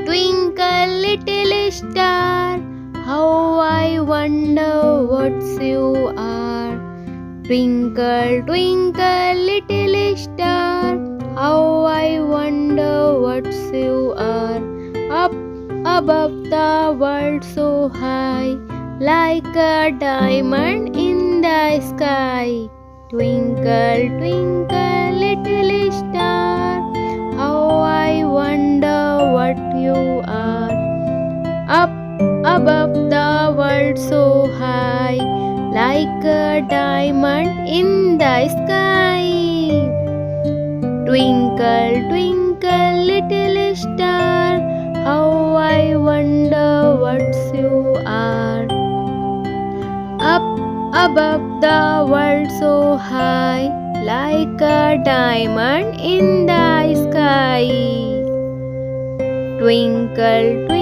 twinkle, little star, how I wonder what you are. Twinkle, twinkle, little star, how I wonder what you are. Up above the world so high, like a diamond in the sky. Twinkle, twinkle, little star, how I wonder what you are. Up above the world so high, like a diamond in the sky. Twinkle, twinkle, little star, how I wonder what you are. Up above the world so high, like a diamond in the sky. Twinkle, twinkle,